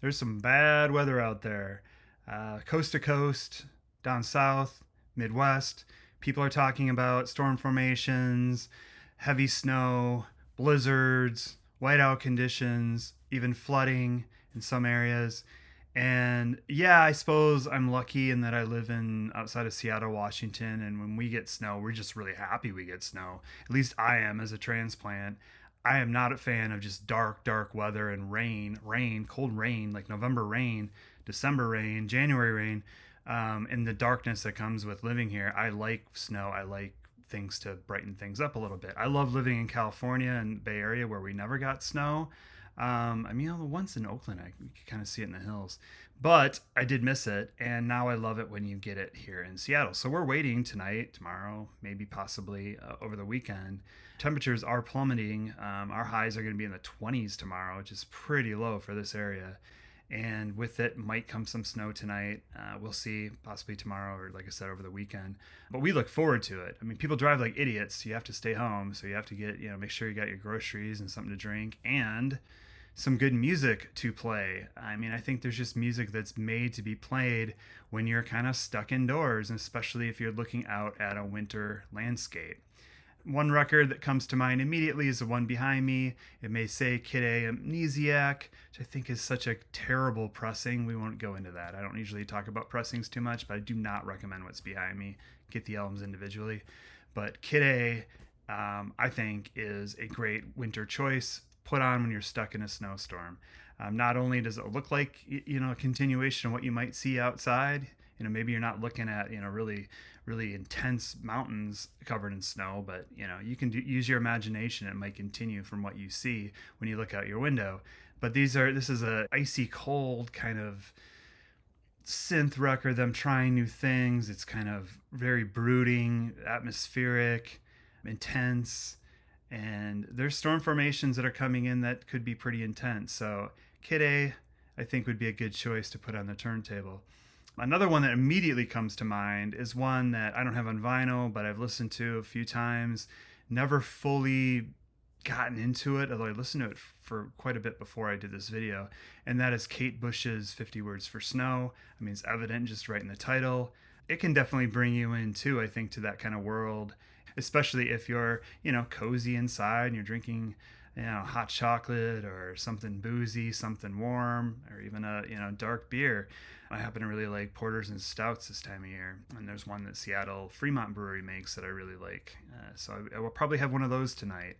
There's some bad weather out there. Coast to coast, down south, Midwest. People are talking about storm formations, heavy snow, blizzards, whiteout conditions, even flooding in some areas. And yeah, I suppose I'm lucky in that I live in outside of Seattle, Washington, and when we get snow, we're just really happy we get snow. At least I am as a transplant. I am not a fan of just dark, dark weather and rain, cold rain, like November rain, December rain, January rain, and the darkness that comes with living here. I like snow. I like things to brighten things up a little bit. I love living in California and Bay Area where we never got snow. I mean, once in Oakland, you could kind of see it in the hills, but I did miss it, and now I love it when you get it here in Seattle. So we're waiting tonight, tomorrow, maybe possibly over the weekend. Temperatures are plummeting. Our highs are going to be in the 20s tomorrow, which is pretty low for this area. And with it might come some snow tonight. We'll see, possibly tomorrow or, like I said, over the weekend. But we look forward to it. I mean, people drive like idiots. You have to stay home, so you have to get, make sure you got your groceries and something to drink and some good music to play. I mean, I think there's just music that's made to be played when you're kind of stuck indoors, and especially if you're looking out at a winter landscape. One record that comes to mind immediately is the one behind me. It may say Kid A Amnesiac, which I think is such a terrible pressing. We won't go into that. I don't usually talk about pressings too much, but I do not recommend what's behind me. Get the albums individually. But Kid A, I think, is a great winter choice. Put on when you're stuck in a snowstorm. Not only does it look like a continuation of what you might see outside. Maybe you're not looking at really intense mountains covered in snow, but you can use your imagination. It might continue from what you see when you look out your window. But this is a icy cold kind of synth record, them trying new things. It's kind of very brooding, atmospheric, intense, and there's storm formations that are coming in that could be pretty intense. So Kid A, I think, would be a good choice to put on the turntable. Another one that immediately comes to mind is one that I don't have on vinyl, but I've listened to a few times. Never fully gotten into it, although I listened to it for quite a bit before I did this video, and that is Kate Bush's 50 Words for Snow. I mean, it's evident just right in the title. It can definitely bring you in, too, I think, to that kind of world, especially if you're, cozy inside and you're drinking hot chocolate or something boozy, something warm, or even a dark beer. I happen to really like porters and stouts this time of year, and there's one that Seattle Fremont Brewery makes that I really like. So I will probably have one of those tonight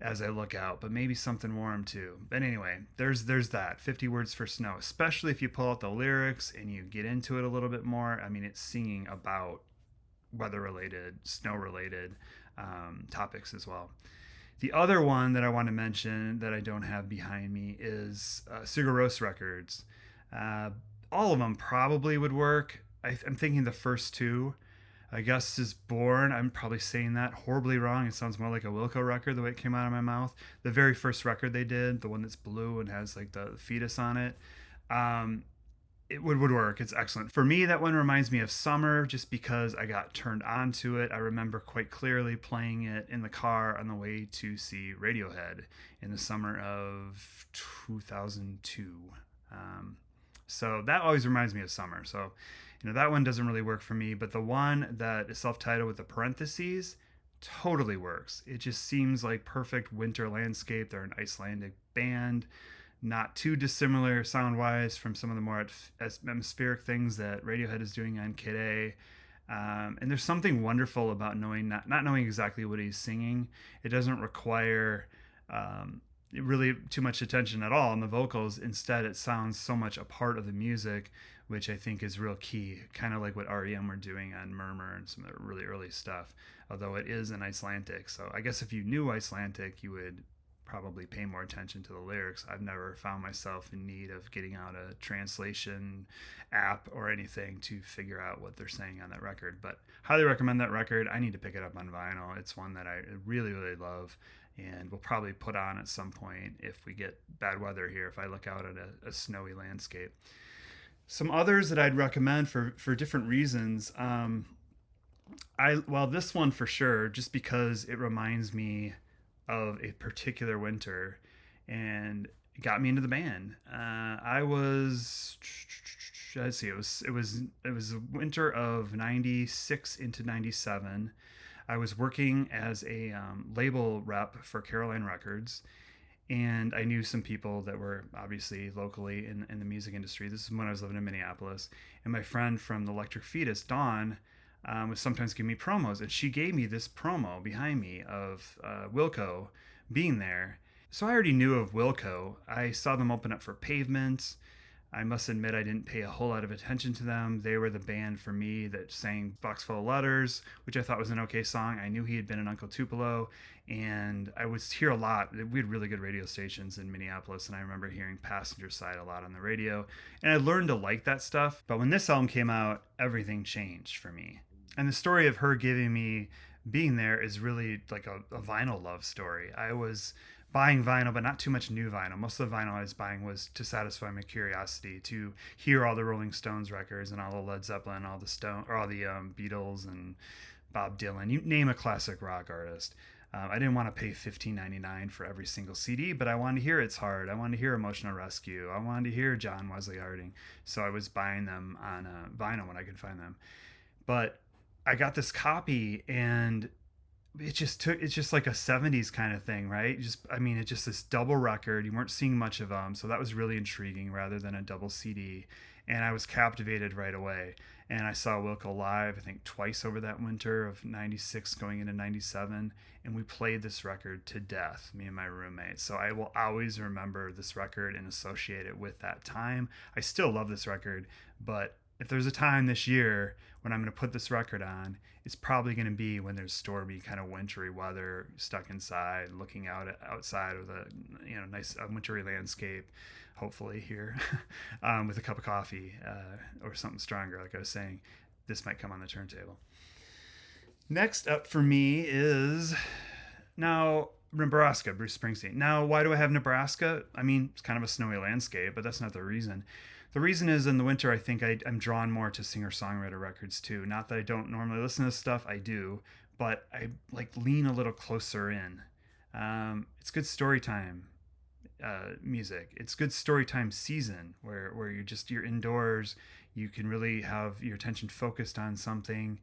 as I look out, but maybe something warm too. But anyway, there's that 50 Words for Snow, especially if you pull out the lyrics and you get into it a little bit more. I mean, it's singing about weather-related, snow-related topics as well. The other one that I want to mention that I don't have behind me is Sigur Rós Records. All of them probably would work. I'm thinking the first two. I guess is Born. I'm probably saying that horribly wrong. It sounds more like a Wilco record the way it came out of my mouth. The very first record they did, the one that's blue and has like the fetus on it, it would work. It's excellent. For me, that one reminds me of summer just because I got turned on to it. I remember quite clearly playing it in the car on the way to see Radiohead in the summer of 2002. So that always reminds me of summer. So, that one doesn't really work for me, but the one that is self-titled with the parentheses totally works. It just seems like perfect winter landscape. They're an Icelandic band, not too dissimilar sound-wise from some of the more atmospheric things that Radiohead is doing on Kid A. And there's something wonderful about knowing not knowing exactly what he's singing. It doesn't require really too much attention at all on the vocals. Instead, it sounds so much a part of the music, which I think is real key, kind of like what REM were doing on Murmur and some of the really early stuff, although it is in Icelandic. So I guess if you knew Icelandic, you would probably pay more attention to the lyrics. I've never found myself in need of getting out a translation app or anything to figure out what they're saying on that record, but highly recommend that record. I need to pick it up on vinyl. It's one that I really, really love, and we'll probably put on at some point if we get bad weather here, if I look out at a snowy landscape. Some others that I'd recommend for different reasons. This one for sure, just because it reminds me of a particular winter. And, got me into the band. I was, let's see, it was the winter of '96 into '97. I was working as a label rep for Caroline Records, and I knew some people that were obviously locally in the music industry. This is when I was living in Minneapolis, and my friend from the Electric Fetus, Dawn, would sometimes give me promos, and she gave me this promo behind me of Wilco being there. So I already knew of Wilco. I saw them open up for Pavement. I must admit I didn't pay a whole lot of attention to them. They were the band for me that sang Box Full of Letters, which I thought was an okay song. I knew he had been in Uncle Tupelo, and I would hear a lot. We had really good radio stations in Minneapolis, and I remember hearing Passenger Side a lot on the radio, and I learned to like that stuff. But when this album came out, everything changed for me. And the story of her giving me being there is really like a vinyl love story. I was buying vinyl, but not too much new vinyl. Most of the vinyl I was buying was to satisfy my curiosity to hear all the Rolling Stones records and all the Led Zeppelin, all the Beatles and Bob Dylan. You name a classic rock artist. I didn't want to pay $15.99 for every single CD, but I wanted to hear It's Hard. I wanted to hear Emotional Rescue. I wanted to hear John Wesley Harding. So I was buying them on vinyl when I could find them. But I got this copy, and it's just like a 70s kind of thing, right? It's just this double record. You weren't seeing much of them, so that was really intriguing rather than a double CD. And I was captivated right away. And I saw Wilco live, I think twice over that winter of '96 going into '97, and we played this record to death, me and my roommate. So I will always remember this record and associate it with that time. I still love this record, but if there's a time this year when I'm going to put this record on, it's probably going to be when there's stormy, kind of wintry weather, stuck inside, looking outside of the nice wintry landscape, hopefully here, with a cup of coffee or something stronger. Like I was saying, this might come on the turntable. Next up for me is now Nebraska, Bruce Springsteen. Now, why do I have Nebraska? I mean, it's kind of a snowy landscape, but that's not the reason. The reason is in the winter, I think I'm drawn more to singer-songwriter records too. Not that I don't normally listen to this stuff, I do, but I lean a little closer in. It's good story time music. It's good story time season where you're indoors. You can really have your attention focused on something.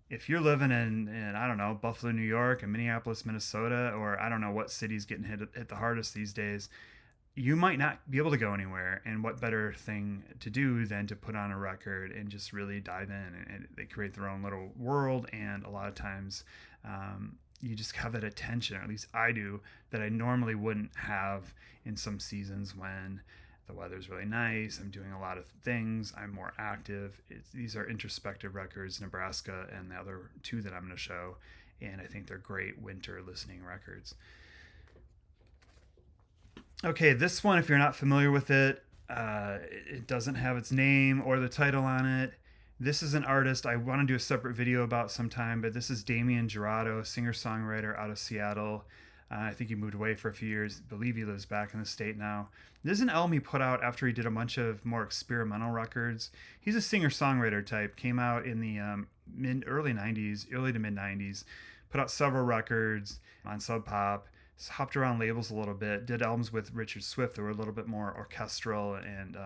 If you're living in I don't know, Buffalo, New York, and Minneapolis, Minnesota, or I don't know what city's getting hit the hardest these days, you might not be able to go anywhere. And what better thing to do than to put on a record and just really dive in, and they create their own little world. And a lot of times you just have that attention, or at least I do, that I normally wouldn't have in some seasons when the weather's really nice, I'm doing a lot of things, I'm more active. These are introspective records, Nebraska and the other two that I'm going to show, and I think they're great winter listening records. Okay, this one, if you're not familiar with it, it doesn't have its name or the title on it. This is an artist I want to do a separate video about sometime, but this is Damian Jurado, singer-songwriter out of Seattle. I think he moved away for a few years. I believe he lives back in the state now. This is an album he put out after he did a bunch of more experimental records. He's a singer-songwriter type. Came out in the early to mid 90s. Put out several records on Sub Pop. Hopped around labels a little bit. Did albums with Richard Swift that were a little bit more orchestral and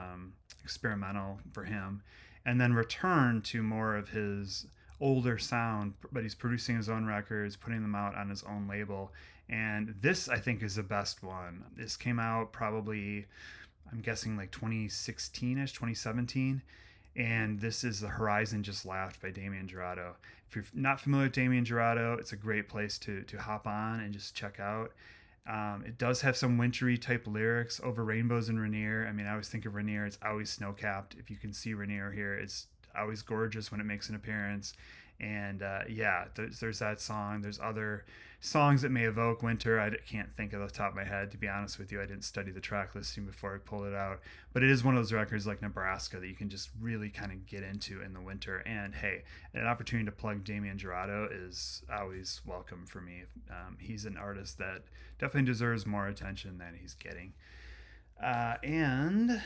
experimental for him. And then returned to more of his older sound, but he's producing his own records, putting them out on his own label. And this, I think, is the best one. This came out probably, I'm guessing, like 2016-ish, 2017. And this is The Horizon Just Laughed by Damian Jurado. If you're not familiar with Damian Jurado, it's a great place to hop on and just check out. It does have some wintry type lyrics, Over Rainbows and Rainier. I mean, I always think of Rainier, it's always snow-capped. If you can see Rainier here, it's always gorgeous when it makes an appearance. And there's that song. There's other songs that may evoke winter. I can't think of the top of my head, to be honest with you. I didn't study the track listing before I pulled it out. But it is one of those records like Nebraska that you can just really kind of get into in the winter. And hey, an opportunity to plug Damian Jurado is always welcome for me. He's an artist that definitely deserves more attention than he's getting. And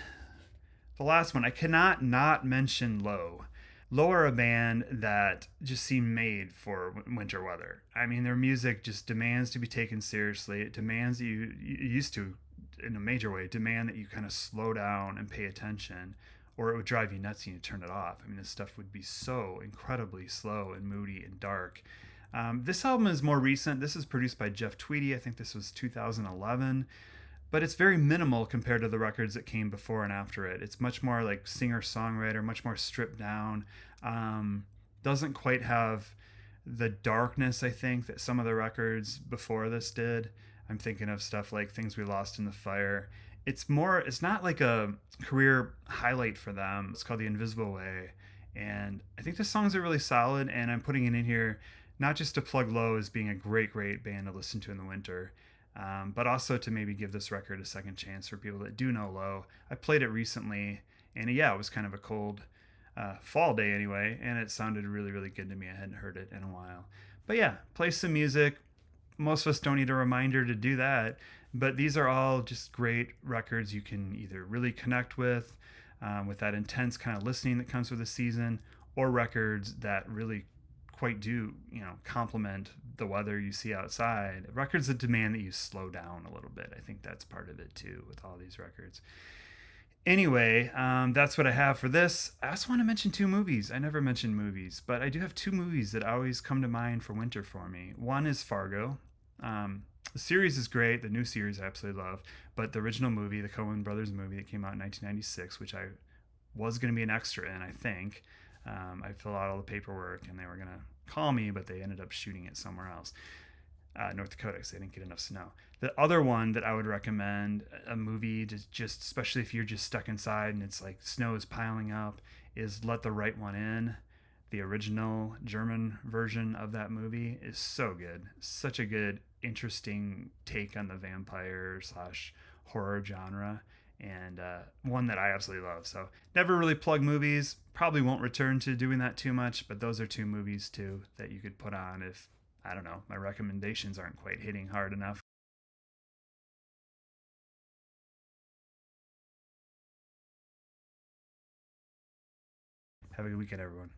the last one, I cannot not mention Low. Low are a band that just seem made for winter weather. I mean, their music just demands to be taken seriously. It demands that you used to in a major way, demand that you kind of slow down and pay attention, or it would drive you nuts and you turn it off. I mean, this stuff would be so incredibly slow and moody and dark. This album is more recent. This is produced by Jeff Tweedy. I think this was 2011, but it's very minimal compared to the records that came before and after it. It's much more like singer-songwriter, much more stripped down. Doesn't quite have the darkness, I think, that some of the records before this did. I'm thinking of stuff like Things We Lost in the Fire. It's not like a career highlight for them. It's called The Invisible Way. And I think the songs are really solid, and I'm putting it in here not just to plug Low as being a great, great band to listen to in the winter, but also to maybe give this record a second chance for people that do know Low. I played it recently, and yeah, it was kind of a cold fall day anyway, and it sounded really, really good to me. I hadn't heard it in a while. But yeah, play some music. Most of us don't need a reminder to do that, but these are all just great records you can either really connect with that intense kind of listening that comes with the season, or records that really quite do, complement the weather you see outside. Records that demand that you slow down a little bit. I think that's part of it too with all these records. Anyway, that's what I have for this. I also want to mention 2 movies. I never mentioned movies, but I do have 2 movies that always come to mind for winter for me. One is Fargo. The series is great. The new series I absolutely love. But the original movie, the Coen Brothers movie that came out in 1996, which I was going to be an extra in, I think. I filled out all the paperwork, and they were going to call me, but they ended up shooting it somewhere else. North Dakota, because they didn't get enough snow. The other one that I would recommend, a movie, just especially if you're just stuck inside and it's like snow is piling up, is Let the Right One In. The original German version of that movie is so good. Such a good, interesting take on the vampire / horror genre, and one that I absolutely love. So never really plug movies. Probably won't return to doing that too much, but those are 2 movies too that you could put on if, I don't know, my recommendations aren't quite hitting hard enough. Have a good weekend, everyone.